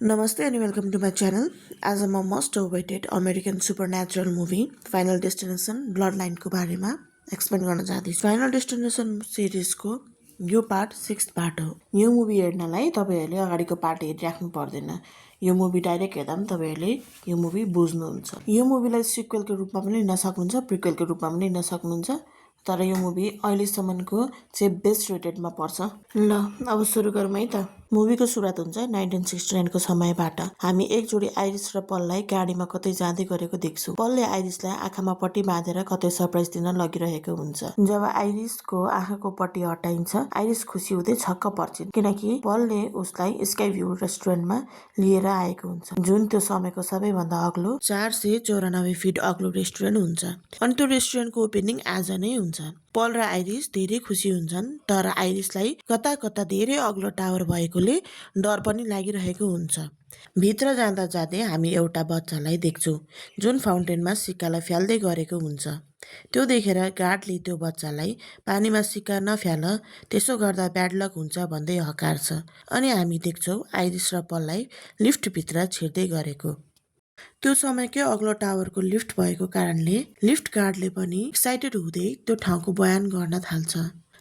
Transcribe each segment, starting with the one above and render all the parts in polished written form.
Namaste and welcome to my channel. As I'm a most awaited American supernatural movie, Final Destination Bloodline को बारेमा explain गर्न चाहन्छु। Final destination सिरिजको यो part 6th part हो। यो movie हेर्नलाई तपाईहरुले अगाडिको पार्ट हेरिराख्नु पर्दैन। यो मुभी डाइरेक्ट हेर्दा पनि तपाईहरुले यो मुभी बुझ्नुहुन्छ। यो मुभीलाई सिक्वेलको रूपमा पनि लिन सक्नुहुन्छ, प्रिक्वेलको रूपमा पनि लिन सक्नुहुन्छ। तर यो मुभी अहिलेसम्मको चाहिँ बेस्ट रेटेडमा पर्छ। ल अब सुरु गरौँ है त। मुभीको सुरुवात हुन्छ 1969 को समयबाट। हामी एक जोडी आइरिस र पललाई गाडीमा कतै जाँदै गरेको देख्छौँ। पलले आइरिसलाई आँखामा पट्टी बाँधेर कतै सरप्राइज दिन लगिरहेको हुन्छ। जब आइरिसको आँखाको पट्टी हटाइन्छ, आइरिस खुसी हुँदै छक्क पर्छिन् किनकि पलले उसलाई स्काई भ्यू रेस्टुरेन्टमा लिएर आएको हुन्छ, जुन त्यो समयको सबैभन्दा अग्लो 494 फिट अग्लो रेस्टुरेन्ट हुन्छ। अनि त्यो रेस्टुरेन्टको ओपनिङ आज नै हुन्छ। पल र आइरिस धेरै खुसी हुन्छन्, तर आइरिसलाई कता कता धेरै अग्लो टावर भएकोले डर पनि लागिरहेको हुन्छ। भित्र जाँदा जाँदै हामी एउटा बच्चालाई देख्छौँ जुन फाउन्टेनमा सिक्कालाई फ्याल्दै गरेको हुन्छ। त्यो देखेर गार्डले त्यो बच्चालाई पानीमा सिक्का नफ्याल, त्यसो गर्दा ब्याड लक हुन्छ भन्दै हकार्छ। अनि हामी देख्छौँ आइरिस र पललाई लिफ्टभित्र छिर्दै गरेको। त्यो समयकै अग्लो टावरको लिफ्ट भएको कारणले लिफ्ट गार्डले पनि एक्साइटेड हुँदै त्यो ठाउँको बयान गर्न थाल्छ।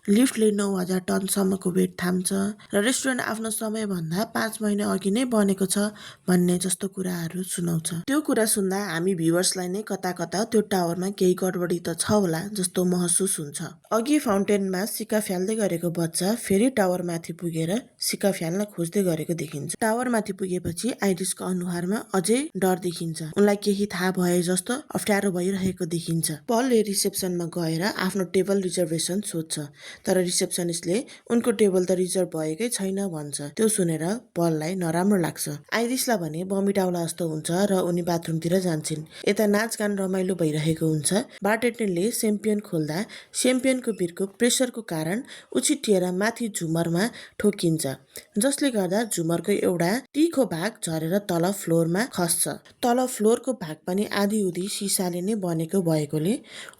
लिफ्टले 9000 टनसम्मको वेट थाम्छ र रेस्टुरेन्ट आफ्नो समयभन्दा 5 महिना अघि नै बनेको छ भन्ने जस्तो कुराहरू सुनाउँछ। त्यो कुरा सुन्दा हामी भ्युअर्सलाई नै कता कता त्यो टावरमा केही गडबडी त छ होला जस्तो महसुस हुन्छ। अघि फाउन्टेनमा सिक्का फ्याल्दै गरेको बच्चा फेरि टावरमाथि पुगेर सिक्का फ्याल्न खोज्दै गरेको देखिन्छ। टावरमाथि पुगेपछि आइरिसको अनुहारमा अझै डर देखिन्छ। उनलाई केही थाहा भए जस्तो अप्ठ्यारो भइरहेको देखिन्छ। पलले रिसेप्सनमा गएर आफ्नो टेबल रिजर्भेसन सोध्छ, तर रिसेप्सनिस्टले उनको टेबल त रिजर्भ भएकै छैन भन्छ। त्यो सुनेर पललाई नराम्रो लाग्छ। आइरिसलाई भने बमिट आउला जस्तो हुन्छ र उनी बाथरुमतिर जान्छन्। यता नाचगान रमाइलो भइरहेको हुन्छ। बारटेन्डरले स्याम्पियन खोल्दा स्याम्पियनको बिर्को प्रेसरको कारण उछिटिएर माथि झुमरमा ठोकिन्छ, जसले गर्दा झुमरको एउटा तिखो भाग झरेर तल फ्लोरमा खस्छ। तल फ्लोरको भाग पनि आधीउधी सिसाले नै बनेको भएकोले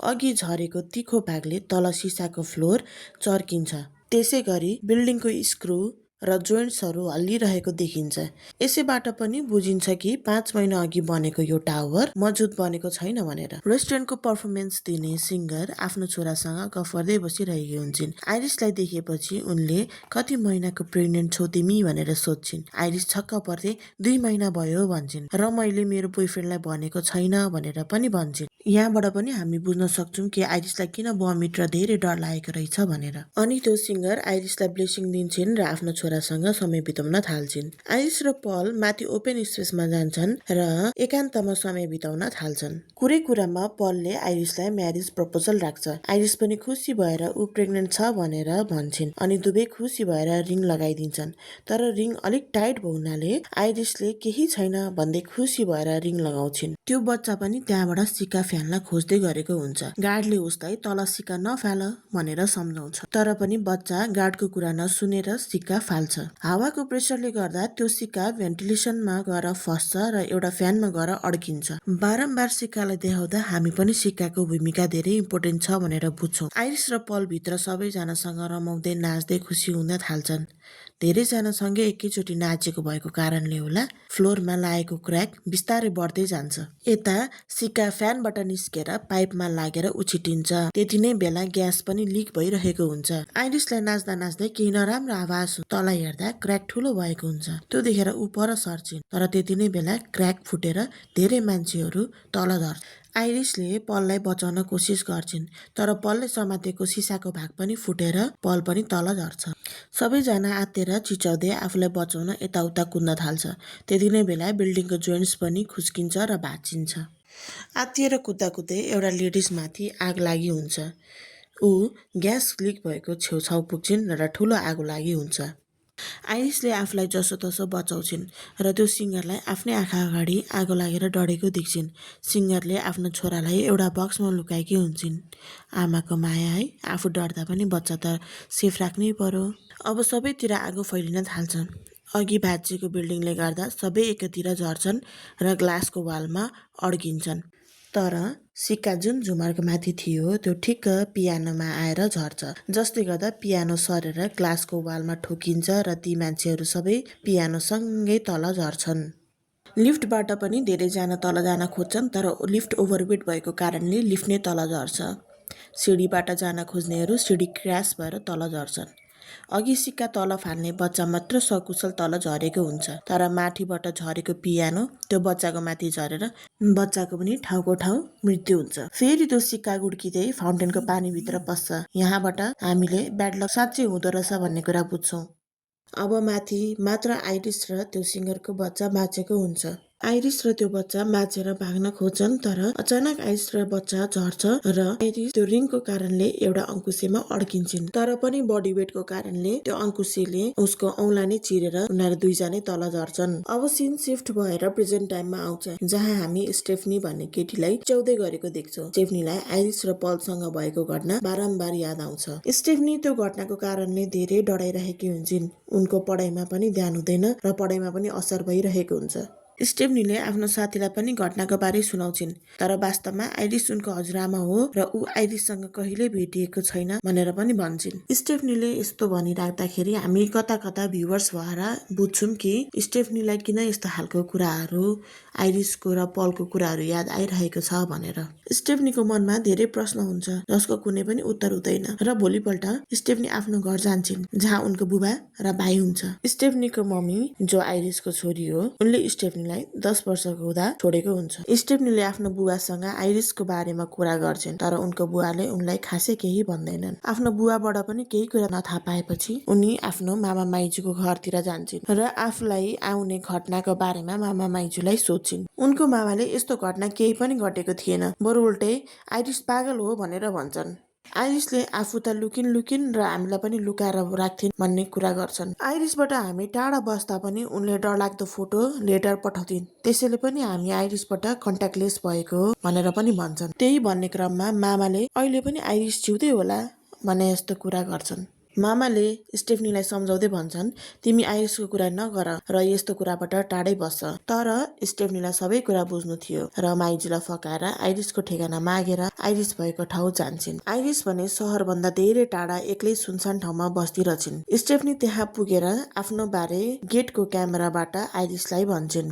अघि झरेको तिखो भागले तल सिसाको फ्लोर चर्किन्छ। त्यसै गरी बिल्डिङको स्क्रु र जोइन्ट्सहरू हल्लिरहेको देखिन्छ। यसैबाट पनि बुझिन्छ कि 5 महिना अघि बनेको यो टावर मजबुत बनेको छैन भनेर। रेस्टुरेन्टको पर्फर्मेन्स दिने सिङ्गर आफ्नो छोरासँग गफ गर्दै बसिरहेकी हुन्छन्। आइरिसलाई देखेपछि उनले कति महिनाको प्रेग्नेन्ट छौ तिमी भनेर सोध्छिन्। आइरिस छक्क पर्दै 2 महिना भयो भन्छन् र मैले मेरो बोयफ्रेन्डलाई भनेको छैन भनेर पनि भन्छन्। यहाँबाट पनि हामी बुझ्न सक्छौँ कि आइरिसलाई किन बमिट र धेरै डर लागेको रहेछ भनेर। अनि त्यो सिङ्गर आइरिसलाई ब्लेसिङ दिन्छन् र आफ्नो छोरासँग समय बिताउन थाल्छन्। आइरिस र पल माथि ओपन स्पेसमा जान्छन् र एकान्तमा समय बिताउन थाल्छन्। कुरै कुरामा पलले आइरिसलाई म्यारेज प्रपोजल राख्छ। आइरिस पनि खुसी भएर ऊ प्रेग्नेन्ट छ भनेर भन्छन् अनि दुवै खुसी भएर रिङ लगाइदिन्छन्। तर रिङ अलिक टाइट हुनाले आइरिसले केही छैन भन्दै खुसी भएर रिङ लगाउँछिन्। त्यो बच्चा पनि त्यहाँबाट सिक्का फ्याल्न खोज्दै गरेको हुन्छ। गार्डले उसलाई तल सिक्का नफाल भनेर सम्झाउँछ, तर पनि बच्चा गार्डको कुरा नसुनेर सिक्का फाल्छ। हावाको प्रेसरले गर्दा त्यो सिक्का भेन्टिलेसनमा गएर फस्छ र एउटा फ्यानमा गएर अड्किन्छ। बारम्बार सिक्कालाई देखाउँदा हामी पनि सिक्काको भूमिका धेरै इम्पोर्टेन्ट छ भनेर बुझ्छौँ। आइरिस र पल भित्र सबैजनासँग रमाउँदै नाच्दै खुसी हुन थाल्छन्। धेरैजनासँगै एकैचोटि नाचेको भएको कारणले होला फ्लोरमा लागेको क्र्याक बिस्तारै बढ्दै जान्छ। यता सिक्का फ्यानबाट निस्केर पाइपमा लागेर उछिटिन्छ। त्यति नै बेला ग्यास पनि लिक भइरहेको हुन्छ। आइरिसलाई नाच्दा नाच्दै केही नराम्रो आवाज तल हेर्दा क्र्याक ठुलो भएको हुन्छ। त्यो देखेर ऊ पर सर्छिन्, तर त्यति नै बेला क्र्याक फुटेर धेरै मान्छेहरू तल झर्छ। आइरिसले पललाई बचाउन कोसिस गर्छिन्, तर पलले समातेको सिसाको भाग पनि फुटेर पल पनि तल झर्छ। सबैजना आत्तेर चिच्याउँदै आफूलाई बचाउन यताउता कुद्न थाल्छ। त्यति नै बेला बिल्डिङको जोइन्ट्स पनि खुस्किन्छ र भाँचिन्छ। आत्तिएर कुद्दा कुद्दै एउटा लेडिज माथि आग लागि हुन्छ। ऊ ग्यास लिक भएको छेउछाउ पुग्छिन् र ठुलो आगो लागि हुन्छ। आइरिसले आफूलाई जसोतसो बचाउँछिन् र त्यो सिङ्गरलाई आफ्नै आँखा अगाडि आगो लागेर डढेको देख्छिन्। सिङ्गरले आफ्नो छोरालाई एउटा बक्समा लुकाएकी हुन्छन्। आमाको माया है, आफू डर्दा पनि बच्चा त सेफ राख्नै पर्यो। अब सबैतिर आगो फैलिन थाल्छ। अघि भाँचिएको बिल्डिङले गर्दा सबै एकतिर झर्छन् र ग्लासको वालमा अड्किन्छन्। तर सिक्का जुन झुमरको माथि थियो त्यो ठिक्क पियानोमा आएर झर्छ, जसले गर्दा पियानो सरेर क्लासको वालमा ठोकिन्छ र ती मान्छेहरू सबै पियानोसँगै तल झर्छन्। लिफ्टबाट पनि धेरैजना तल जान खोज्छन्, तर लिफ्ट ओभरवेट भएको कारणले लिफ्ट नै तल झर्छ। सिँढीबाट जान खोज्नेहरू सिँढी क्र्यास भएर तल झर्छन्। अघि सिक्का तल फाल्ने बच्चा मात्र सकुशल तल झरेको हुन्छ, तर माथिबाट झरेको पियानो त्यो बच्चाको माथि झरेर बच्चाको पनि ठाउँको ठाउँ मृत्यु हुन्छ। फेरि त्यो सिक्का गुड्किँदै फाउन्टेनको पानीभित्र पस्छ। यहाँबाट हामीले ब्याड लक साँच्चै हुँदो रहेछ भन्ने कुरा बुझ्छौँ। अब माथि मात्र आइरिस र त्यो सिङ्गरको बच्चा बाँचेको हुन्छ। आइरिस र त्यो बच्चा बाँचेर भाग्न खोज्छन्, तर अचानक आइरिस र बच्चा झर्छ र आइरिस त्यो रिङको कारणले एउटा अङ्कुशेमा अड्किन्छन्, तर पनि बडी वेटको कारणले त्यो अङ्कुशेले उसको औँला नै चिरेर उनीहरू दुईजनै तल झर्छन्। अब सिन शिफ्ट भएर प्रेजेन्ट टाइममा आउँछ, जहाँ हामी स्टेफनी भन्ने केटीलाई च्याउँदै गरेको देख्छौँ। स्टेफनीलाई आइरिस र पलसँग भएको घटना बारम्बार याद आउँछ। स्टेफनी त्यो घटनाको कारणले धेरै डराइरहेकी हुन्छन्। उनको पढाइमा पनि ध्यान हुँदैन र पढाइमा पनि असर भइरहेको हुन्छ। स्टेफनीले आफ्नो साथीलाई पनि घटनाको बारे सुनाउँछिन्, तर वास्तवमा आइरिस उनको हजुरआमा हो र ऊ आइरिससँग कहिल्यै भेटिएको छैन भनेर पनि भन्छन्। स्टेफनीले यस्तो भनिराख्दाखेरि हामी कता कता भ्युवर्स भएर बुझ्छौँ कि स्टेफनीलाई किन यस्तो खालको कुराहरू, आइरिसको र पलको कुराहरू याद आइरहेको छ भनेर। स्टेफनीको मनमा धेरै प्रश्न हुन्छ जसको कुनै पनि उत्तर हुँदैन, र भोलिपल्ट स्टेफनी आफ्नो घर जान्छन्, जहाँ उनको बुबा र भाइ हुन्छ। स्टेफनीको मम्मी जो आइरिसको छोरी हो, उनले स्टेफनीलाई 10 वर्षको हुँदा छोडेको हुन्छ। स्टेफनीले आफ्नो बुबासँग आइरिसको बारेमा कुरा गर्छिन्, तर उनको बुवाले उनलाई खासै केही भन्दैनन्। आफ्नो बुवाबाट पनि केही कुरा नथाहा पाएपछि उनी आफ्नो मामा माइजूको घरतिर जान्छन् र आफूलाई आउने घटनाको बारेमा मामा माइजूलाई सोध्छिन्। उनको मामाले यस्तो घटना केही पनि घटेको थिएन, बरु उल्टै आइरिस पागल हो भनेर भन्छन्। आइरिसले आफू त लुकिन र हामीलाई पनि लुकाएर राख्थिन् भन्ने कुरा गर्छन्। आइरिसबाट हामी टाढा बस्दा पनि उनले डरलाग्दो फोटो लेटर पठाउँथिन्, त्यसैले पनि हामी आइरिसबाट कन्ट्याक्टलेस भएको हो भनेर पनि भन्छन्। त्यही भन्ने क्रममा मामाले अहिले पनि आइरिस जिउँदै होला भने जस्तो कुरा गर्छन्। मामाले स्टेफनीलाई सम्झाउँदै भन्छन्, तिमी आइरिसको कुरा नगर र यस्तो कुराबाट टाढै बस्छ। तर स्टेफनीलाई सबै कुरा बुझ्नु थियो र माइजूलाई फकाएर आइरिसको ठेगाना मागेर आइरिस भएको ठाउँ जान्छन्। आइरिस भने सहरभन्दा धेरै टाढा एक्लै सुनसान ठाउँमा बस्दिरहेछिन्। स्टेफनी त्यहाँ पुगेर आफ्नो बारे गेटको क्यामेराबाट आइरिसलाई भन्छन्।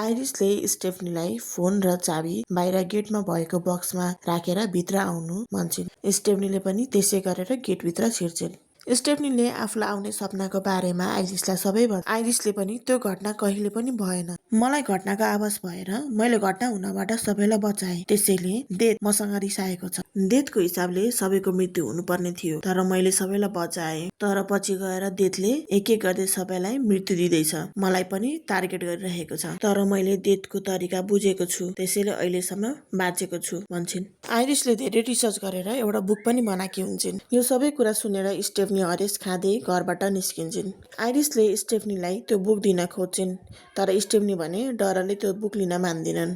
आइरिसले स्टेफनीलाई फोन र चाबी बाहिर गेटमा भएको बक्समा राखेर भित्र आउनु भन्छन्। स्टेफनीले पनि त्यसै गरेर गेटभित्र छिर्छिन्। स्टेफनीले आफूलाई आउने सपनाको बारेमा आइरिसलाई सबै भन्छ। आइरिसले पनि त्यो घटना कहिले पनि भएन, मलाई घटनाको आवाज भएर मैले घटना हुनबाट सबैलाई बचाएँ, त्यसैले डेथ मसँग रिसाएको छ। डेथको हिसाबले सबैको मृत्यु हुनुपर्ने थियो, तर मैले सबैलाई बचाएँ। तर पछि गएर डेथले एक एक गर्दै सबैलाई मृत्यु दिँदैछ, मलाई पनि टार्गेट गरिरहेको छ, तर मैले डेथको तरिका बुझेको छु, त्यसैले अहिलेसम्म बाँचेको छु भन्छन्। आइरिसले धेरै रिसर्च गरेर एउटा बुक पनि बनाएकी हुन्छन्। यो सबै कुरा सुनेर स्टेफनी हरेस खाँदै घरबाट निस्किन्छन्। आइरिसले स्टेफनीलाई त्यो बुक दिन खोज्छिन्, तर स्टेफनी भने डरले त्यो बुक लिन मान्दिनन्,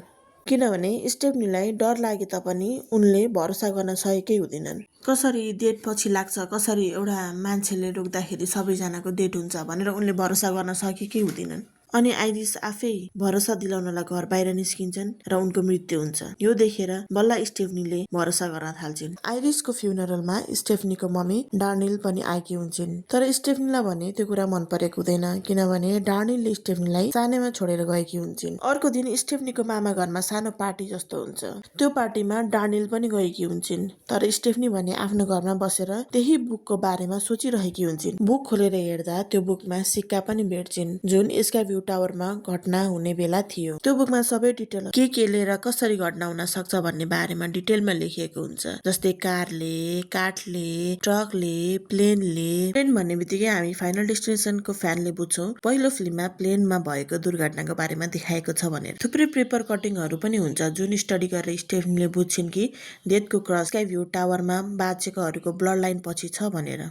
किनभने स्टेफनीलाई डर लागे तापनि उनले भरोसा गर्न सकेकै हुँदैनन्। कसरी डेट पछि लाग्छ, कसरी एउटा मान्छेले रोक्दाखेरि सबैजनाको डेट हुन्छ भनेर उनले भरोसा गर्न सकेकै हुँदैनन्। अनि आइरिस आफै भरोसा दिलाउनलाई घर बाहिर निस्किन्छन् र उनको मृत्यु हुन्छ। यो देखेर बल्ल स्टेफनीले भरोसा गर्न थाल्छिन्। आइरिसको फ्युनरलमा स्टेफनीको मम्मी डार्निल पनि आएकी हुन्छन्, तर स्टेफनीलाई भने त्यो कुरा मन परेको हुँदैन, किनभने डार्निलले स्टेफनीलाई सानैमा छोडेर गएकी हुन्छन्। अर्को दिन स्टेफनीको मामा घरमा सानो पार्टी जस्तो हुन्छ। त्यो पार्टीमा डार्निल पनि गएकी हुन्छन्, तर स्टेफनी भने आफ्नो घरमा बसेर त्यही बुकको बारेमा सोचिरहेकी हुन्छन्। बुक खोलेर हेर्दा त्यो बुकमा सिक्का पनि भेट्छिन्, जुन स्काइभ्यू टावरमा घटना हुने बेला थियो। त्यो बुकमा सबै डिटेल केले र कसरी घटना हुन सक्छ भन्ने बारेमा डिटेलमा लेखिएको हुन्छ, जस्तै कारले, काठले, ट्रकले, प्लेनले। प्लेन भन्ने बित्तिकै हामी फाइनल डेस्टिनेसनको फ्यानले बुझ्छौँ पहिलो फिल्ममा प्लेनमा भएको दुर्घटनाको बारेमा देखाएको छ भनेर। थुप्रै पेपर कटिङहरू पनि हुन्छ, जुन स्टडी गरेर स्टेफनीले बुझ्छिन् कि डेथको क्रस स्काइभ्यू टावरमा बाँचेकोहरूको ब्लड लाइन पछि छ भनेर।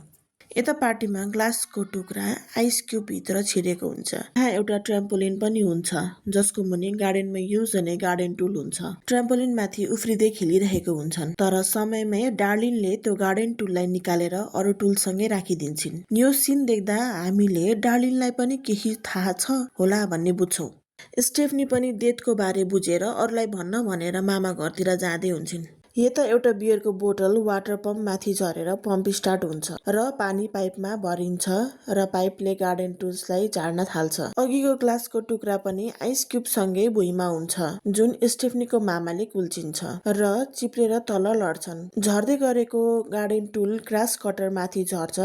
यता पार्टीमा ग्लासको टुक्रा आइस क्युब भित्र छिरेको हुन्छ। यहाँ एउटा ट्राम्पोलिन पनि हुन्छ, जसको मुनि गार्डनमा युज हुने गार्डन टुल हुन्छ। ट्राम्पोलिन माथि उफ्रिँदै खेलिरहेको हुन्छन्, तर समयमै डार्लिनले त्यो गार्डन टुललाई निकालेर अरू टुलसँगै राखिदिन्छन्। यो सिन देख्दा हामीले डार्लिनलाई पनि केही थाहा छ होला भन्ने बुझ्छौँ। स्टेफनी पनि डेथको बारे बुझेर अरूलाई भन्न भनेर मामा घरतिर जाँदै हुन्छन्। यता एउटा बियरको बोतल वाटर पम्प माथि झरेर पम्प स्टार्ट हुन्छ र पानी पाइपमा भरिन्छ र पाइपले गार्डन टुल्सलाई झार्न थाल्छ। अघिको ग्लासको टुक्रा पनि आइस क्युब सँगै भुइँमा हुन्छ जुन स्टेफनीको मामाले कुल्चिन्छ र चिप्रेर तल लड्छन्। झर्दै गरेको गार्डन टुल ग्रास कटर माथि झर्छ,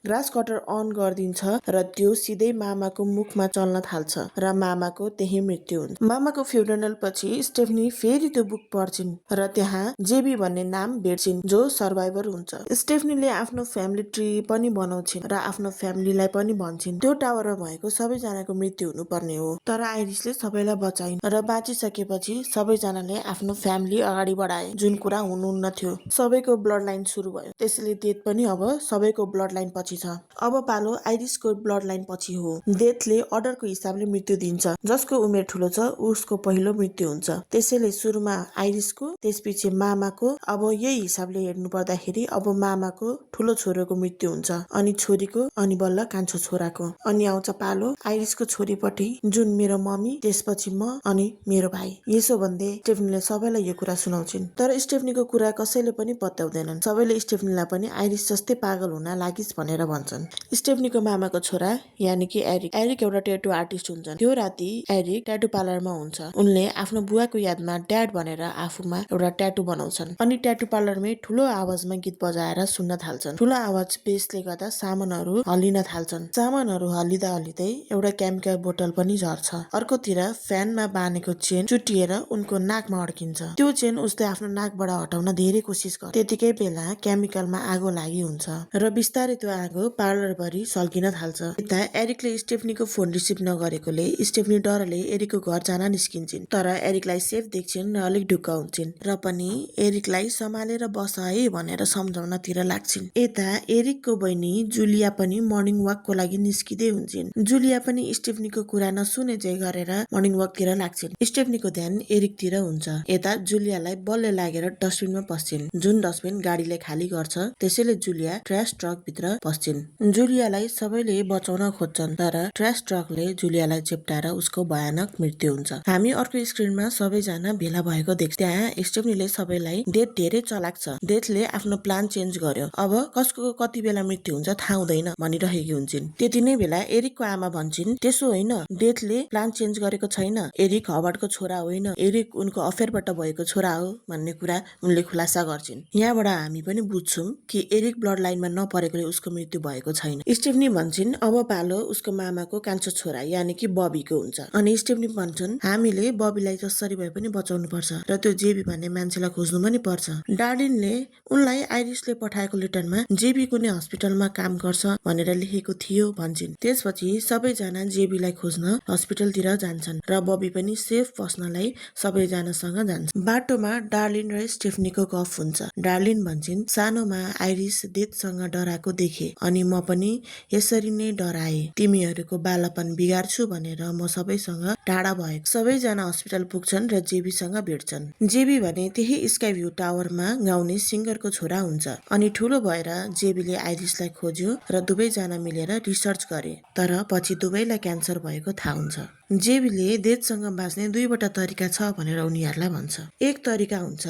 ग्रास कटर अन गरिदिन्छ र त्यो सिधै मामाको मुखमा चल्न थाल्छ र मामाको त्यही मृत्यु हुन्छ। मामाको फ्युनरल पछि स्टेफनी फेरि त्यो बुक पढ्छिन् र त्यहाँ जेबी भन्ने नाम भेट्छिन् जो सर्भाइभर हुन्छ। स्टेफनीले आफ्नो फ्यामिली ट्री पनि बनाउँछिन् र आफ्नो फ्यामिलीलाई पनि भन्छिन् त्यो टावरमा भएको सबैजनाको मृत्यु हुनुपर्ने हो, तर आइरिसले सबैलाई बचाइन् र बाँचिसकेपछि सबैजनाले आफ्नो फ्यामिली अगाडि बढाए, जुन कुरा हुनुहुन्न थियो। सबैको ब्लड लाइन सुरु भयो, त्यसैले डेथ पनि अब सबैको ब्लड लाइन पछि छ। अब पालो आइरिसको ब्लड लाइन पछि हो। डेथले अर्डरको हिसाबले मृत्यु दिन्छ, जसको उमेर ठुलो छ उसको पहिलो मृत्यु हुन्छ। त्यसैले सुरुमा आइरिसको, त्यसपछि मामाको, अब यही हिसाबले हेर्नु पर्दाखेरि अब मामाको ठुलो छोरोको मृत्यु हुन्छ, अनि छोरीको, अनि बल्ल कान्छो छोराको, अनि आउँछ पालो आइरिसको छोरीपट्टि जुन मेरो मम्मी, त्यसपछि म, अनि मेरो भाइ। यसो भन्दै स्टेफनीले सबैलाई यो कुरा सुनाउँछिन्, तर स्टेफनीको कुरा कसैले पनि पत्याउँदैनन्। सबैले स्टेफनीलाई पनि आइरिस जस्तै पागल हुन लागिस् भनेर भन्छन्। स्टेफनीको मामाको छोरा यानि कि एरिक एउटा ट्याटु आर्टिस्ट हुन्छन्। त्यो राति एरिक ट्याटु पार्लरमा हुन्छ। उनले आफ्नो बुवाको यादमा ड्याड भनेर आफूमा एउटा ट्याटु बनाउँछन् अनि ट्याटु पार्लरमै ठुलो आवाजमा गीत बजाएर सुन्न थाल्छन्। ठुलो आवाज बेसले गर्दा सामानहरू हल्लिन थाल्छन्। सामानहरू हल्लिँदा हल्लिँदै एउटा केमिकल बोतल पनि झर्छ। अर्कोतिर फ्यानमा बाँधेको चेन चुटिएर उनको नाकमा अड्किन्छ। त्यो चेन उसले आफ्नो नाकबाट हटाउन धेरै कोसिस गर्छ। त्यतिकै बेला केमिकलमा आगो लागि हुन्छ र बिस्तारै त्यो आगो पार्लरभरि सल्किन थाल्छ। यता एरिकले स्टेफनीको फोन रिसिभ नगरेकोले स्टेफनी डरले एरिकको घर जान निस्किन्छन्, तर एरिकलाई सेफ देख्छिन् र अलिक ढुक्क हुन्छन् र पनि एरिकलाई सम्हालेर बस है भनेर सम्झाउनतिर लाग्छिन्। यता एरिकको बहिनी जुलिया पनि मर्निङ वाकको लागि निस्किँदै हुन्छन्। जुलिया पनि स्टेफनीको कुरा नसुने जै गरेर मर्निङ वाकतिर लाग्छिन्। स्टेफनीको ध्यान एरिकतिर हुन्छ। यता जुलियालाई बलले लागेर डस्टबिनमा पस्छिन्, जुन डस्टबिन गाडीले खाली गर्छ, त्यसैले जुलिया ट्र्यास ट्रक भित्र पस्छिन्। जुलियालाई सबैले बचाउन खोज्छन्, तर ट्र्यास ट्रकले जुलियालाई चेप्टाएर उसको भयानक मृत्यु हुन्छ। हामी अर्को स्क्रिनमा सबैजना भेला भएको देख्छ। त्यहाँ स्टेफनीले सबैलाई डेथ धेरै चलाक छ, डेथले आफ्नो प्लान चेन्ज गर्यो, अब कसको कति बेला मृत्यु हुन्छ थाहा हुँदैन भनिरहेकी हुन्छन्। त्यति नै बेला एरिकको आमा भन्छन् त्यसो होइन, डेथले प्लान चेन्ज गरेको छैन, एरिक हवर्डको छोरा होइन, एरिक उनको अफेयरबाट भएको छोरा हो भन्ने कुरा उनले खुलासा गर्छिन्। यहाँबाट हामी पनि बुझ्छौं कि एरिक ब्लड लाइनमा नपरेकोले उसको मृत्यु भएको छैन। स्टेफनी भन्छन् अब पालो उसको मामाको कान्छो छोरा यानि कि बबीको हुन्छ, अनि स्टेफनी भन्छन् हामीले बबीलाई जसरी भए पनि बचाउनु पर्छ र त्यो जेबी भन्ने मान्छेलाई खोज्नु पनि पर्छ। डार्लिनले उनलाई आइरिसले पठाएको लेटरमा जेबी कुनै हस्पिटलमा काम गर्छ भनेर लेखेको थियो भन्छन्। त्यसपछि सबैजना जेबीलाई खोज्न हस्पिटलतिर जान्छन् र बबी पनि सेफ बस्नलाई सबैजनासँग जान्छ। बाटोमा डार्लिन र स्टेफनीको गफ हुन्छ। डार्लिन भन्छन् सानोमा आइरिस डेथसँग डराएको देखे अनि म पनि यसरी नै डराए, तिमीहरूको बालापन बिगार्छु भनेर म सबैसँग टाढा भएको। सबैजना हस्पिटल पुग्छन् र जेबीसँग भेट्छन्। जेबी भने त्यही स्काई भ्यू टावरमा गाउने सिङ्गरको छोरा हुन्छ, अनि ठुलो भएर जेबीले आइरिसलाई खोज्यो र दुवैजना मिलेर रिसर्च गरे, तर पछि दुवैलाई क्यान्सर भएको थाहा हुन्छ। जेबीले डेथसँग बाँच्ने दुईवटा तरिका छ भनेर उनीहरूलाई भन्छ। एक तरिका हुन्छ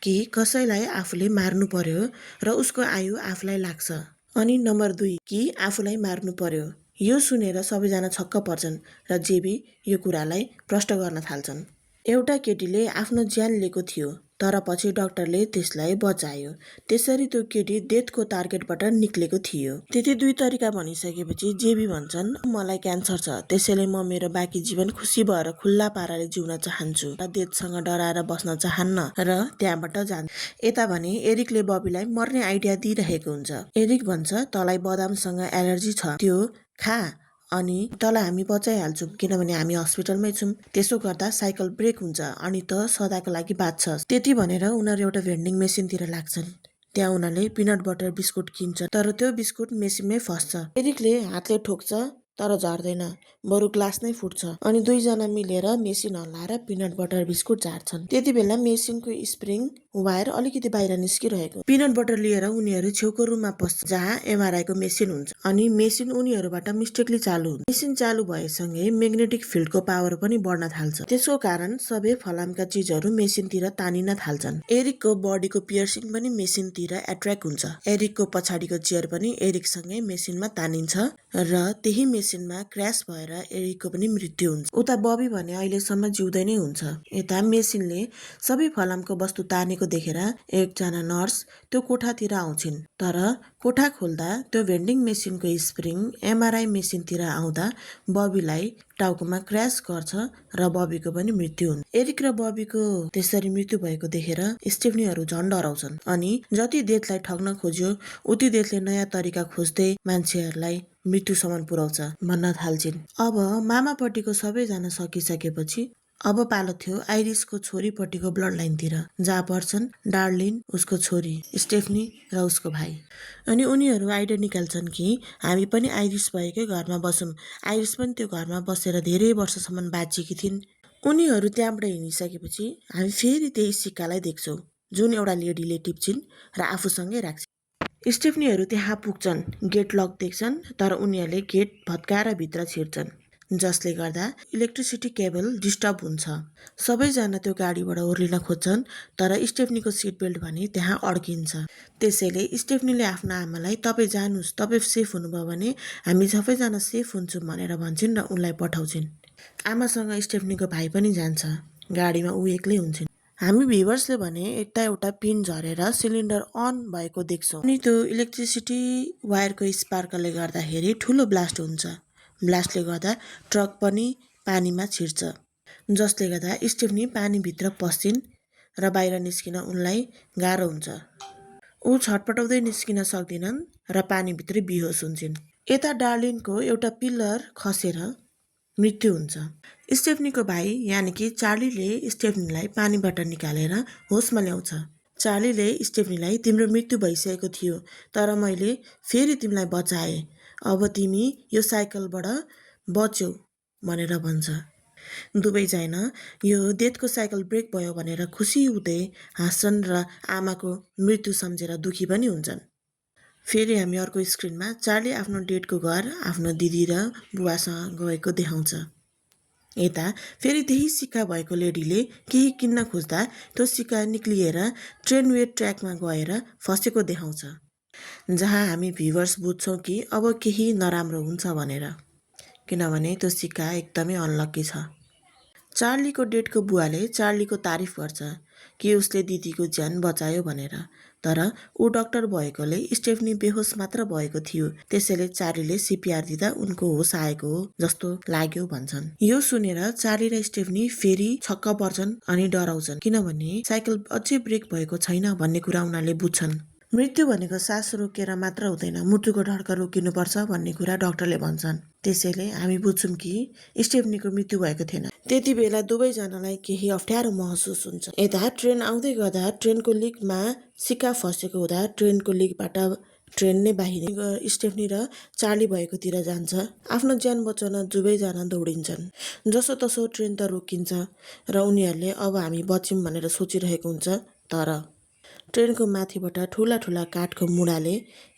कि कसैलाई आफूले मार्नु पर्यो र उसको आयु आफूलाई लाग्छ, अनि नम्बर 2 कि आफूलाई मार्नु पर्यो। यो सुनेर सबैजना छक्क पर्छन् र जेबी यो कुरालाई प्रष्ट गर्न थाल्छन्। एउटा केटीले आफ्नो ज्यान लिएको थियो, तर पछि डाक्टरले त्यसलाई बचायो, त्यसरी त्यो केटी डेथको टार्गेटबाट निक्लेको थियो। त्यति दुई तरिका भनिसकेपछि जेबी भन्छन् मलाई क्यान्सर छ, त्यसैले म मेरो बाँकी जीवन खुसी भएर खुल्ला पाराले जिउन चाहन्छु र डेथसँग डराएर बस्न चाहन्न र त्यहाँबाट जान्छ। यता भने एरिकले बबीलाई मर्ने आइडिया दिइरहेको हुन्छ। एरिक भन्छ तँलाई बदामसँग एलर्जी छ, त्यो खा अनि तँलाई हामी बचाइहाल्छौँ किनभने हामी हस्पिटलमै छौँ, त्यसो गर्दा साइकल ब्रेक हुन्छ अनि त सदाको लागि बाँच्छस्। त्यति भनेर उनीहरू एउटा भेन्डिङ मेसिनतिर लाग्छन्। त्यहाँ उनीहरूले पिनट बटर बिस्कुट किन्छ, तर त्यो बिस्कुट मेसिनमै फस्छ। एरिकले हातले ठोक्छ तर झर्दैन, बरु ग्लास नै फुट्छ। अनि दुईजना मिलेर मेसिन हल्लाएर पिनट बटर बिस्कुट झार्छन्। त्यति बेला मेसिनको स्प्रिङ वायर अलिकति बाहिर निस्किरहेको। पिनट बटर लिएर उनीहरू छेउको रुममा पस्छ जहाँ एमआरआईको मेसिन हुन्छ। अनि मेसिन उनीहरूबाट मिस्टेकली चालु हुन्छ। मेसिन चालु भएसँगै म्याग्नेटिक फिल्डको पावर पनि बढ्न थाल्छ। त्यसको कारण सबै फलामका चिजहरू मेसिनतिर तानिन थाल्छन्। एरिकको बडीको पियर्सिङ पनि मेसिनतिर एट्र्याक्ट हुन्छ। एरिकको पछाडिको चेयर पनि एरिकसँगै मेसिनमा तानिन्छ र त्यही मेसिनमा क्र्यास भएर एरिकको पनि मृत्यु हुन्छ। उता बबी भने अहिलेसम्म जिउँदै नै हुन्छ। यता मेसिनले सबै फलामको वस्तु तानेको देखेर एकजना नर्स त्यो कोठातिर आउँछिन्। तर कोठा खोल्दा त्यो भेन्डिङ मेसिनको स्प्रिङ एमआरआई मेसिनतिर आउँदा बबीलाई टाउकोमा क्र्यास गर्छ र बबीको पनि मृत्यु हुन्छ। एरिक र बबीको त्यसरी मृत्यु भएको देखेर स्टेफनीहरू झन् डराउँछन्। अनि जति डेथलाई ठग्न खोज्यो उति डेथले नयाँ तरिका खोज्दै मान्छेहरूलाई मृत्युसम्म पुर्याउँछ भन्न थाल्छिन्। अब मामापट्टिको सबैजना सकिसकेपछि अब पालो थियो आइरिसको छोरीपट्टिको ब्लड लाइनतिर, जहाँ पर्छन् डार्लिन, उसको छोरी स्टेफनी र उसको भाइ। अनि उनीहरू आइडिया निकाल्छन् कि हामी पनि आइरिस भएकै घरमा बसौँ। आइरिस पनि त्यो घरमा बसेर धेरै वर्षसम्म बाँचेकी थिइन्। उनीहरू त्यहाँबाट हिँडिसकेपछि हामी फेरि त्यही सिक्कालाई देख्छौँ जुन एउटा लेडीले टिप्छिन् र आफूसँगै राख्छिन्। स्टेफनीहरू त्यहाँ पुग्छन्, गेट लक देख्छन्, तर उनीहरूले गेट भत्काएर भित्र छिर्छन्, जसले गर्दा इलेक्ट्रिसिटी केबल डिस्टर्ब हुन्छ। सबैजना त्यो गाडीबाट ओर्लिन खोज्छन्, तर स्टेफनीको सिट बेल्ट भने त्यहाँ अड्किन्छ। त्यसैले स्टेफनीले आफ्नो आमालाई तपाईँ जानुहोस्, तपाईँ सेफ हुनुभयो भने हामी सबैजना सेफ हुन्छौँ भनेर भन्छन् र उनलाई पठाउँछिन्। आमासँग स्टेफनीको भाइ पनि जान्छ। गाडीमा ऊ एक्लै हुन्छन्। हामी भ्युवर्सले भने एउटा पिन झरेर सिलिन्डर अन भएको देख्छौँ। अनि त्यो इलेक्ट्रिसिटी वायरको स्पार्कले गर्दाखेरि ठुलो ब्लास्ट हुन्छ। ब्लास्टले गर्दा ट्रक पनि पानीमा छिर्छ, जसले गर्दा स्टेफनी पानीभित्र पस्छिन् र बाहिर निस्किन उनलाई गाह्रो हुन्छ। ऊ छटपटाउँदै निस्किन सक्दिनन् र पानीभित्रै बिहोस हुन्छन्। यता डार्लिनको एउटा पिल्लर खसेर मृत्यु हुन्छ। स्टेफनीको भाइ यानि कि चार्लीले स्टेफनीलाई पानीबाट निकालेर होसमा ल्याउँछ। चार्लीले स्टेफनीलाई तिम्रो मृत्यु भइसकेको थियो, तर मैले फेरि तिमीलाई बचाएँ, अब तिमी यो साइकलबाट बच्यौ भनेर भन्छ। दुवैजना यो डेथको साइकल ब्रेक भयो भनेर खुसी हुँदै हाँस्छन् र आमाको मृत्यु सम्झेर दुखी पनि हुन्छन्। फेरि हामी अर्को स्क्रिनमा चार्ली आफ्नो डेटको घर आफ्नो दिदी र बुवासँग गएको देखाउँछ। यता फेरि त्यही सिक्का भएको लेडीले केही किन्न खोज्दा त्यो सिक्का निक्लिएर ट्रेनवे ट्र्याकमा गएर फसेको देखाउँछ, जहाँ हामी भ्युवर्स बुझ्छौँ कि अब केही नराम्रो हुन्छ भनेर, किनभने त्यो सिक्का एकदमै अनलक्की छ। चार्लीको डेटको बुवाले चार्लीको तारिफ गर्छ कि उसले दिदीको ज्यान बचायो भनेर, तर ऊ डाक्टर भएकोले स्टेफनी बेहोस मात्र भएको थियो, त्यसैले चार्लीले सिपिआर दिँदा उनको होस आएको हो जस्तो लाग्यो भन्छन्। यो सुनेर चार्ली र स्टेफनी फेरि छक्क पर्छन् अनि डराउँछन्, किनभने साइकल अझै ब्रेक भएको छैन भन्ने कुरा उनीहरूले बुझ्छन्। मृत्यु भनेको सास रोकेर मात्र हुँदैन, मुटुको धड्कन रोकिनुपर्छ भन्ने कुरा डाक्टरले भन्छन्। त्यसैले हामी बुझ्छौँ कि स्टेफनीको मृत्यु भएको थिएन। त्यति बेला दुवैजनालाई केही अप्ठ्यारो महसुस हुन्छ। यता ट्रेन आउँदै गर्दा ट्रेनको लिकमा सिक्का फसेको हुँदा ट्रेनको लिकबाट ट्रेन नै बाहिर स्टेफनी र चार्ली भएकोतिर जान्छ। आफ्नो ज्यान बचाउन दुवैजना दौडिन्छन्। जसो तसो ट्रेन त रोकिन्छ र उनीहरूले अब हामी बच्यौँ भनेर सोचिरहेको हुन्छ, तर ट्रेनको माथिबाट ठुला ठुला काठको मुढाले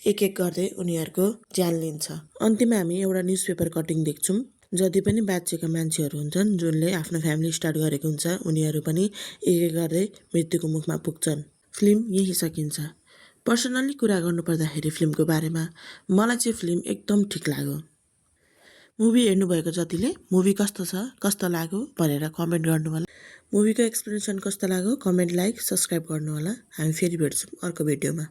एक एक गर्दै उनीहरूको ज्यान लिन्छ। अन्त्यमा हामी एउटा न्युज पेपर कटिङ देख्छौँ। जति पनि बाँचेका मान्छेहरू हुन्छन् जुनले आफ्नो फ्यामिली स्टार्ट गरेको हुन्छ, उनीहरू पनि एक एक गर्दै मृत्युको मुखमा पुग्छन्। फिल्म यही सकिन्छ। पर्सनल्ली कुरा गर्नुपर्दाखेरि फिल्मको बारेमा मलाई चाहिँ फिल्म एकदम ठिक लाग्यो। मुभी हेर्नुभएको जतिले मुभी कस्तो छ, कस्तो लाग्यो भनेर कमेन्ट गर्नु होला। मुभीको एक्सप्लेनेसन कस्तो लाग्यो कमेन्ट, लाइक, सब्सक्राइब गर्नु होला। हामी फेरि भेट्छौँ अर्को भिडियोमा।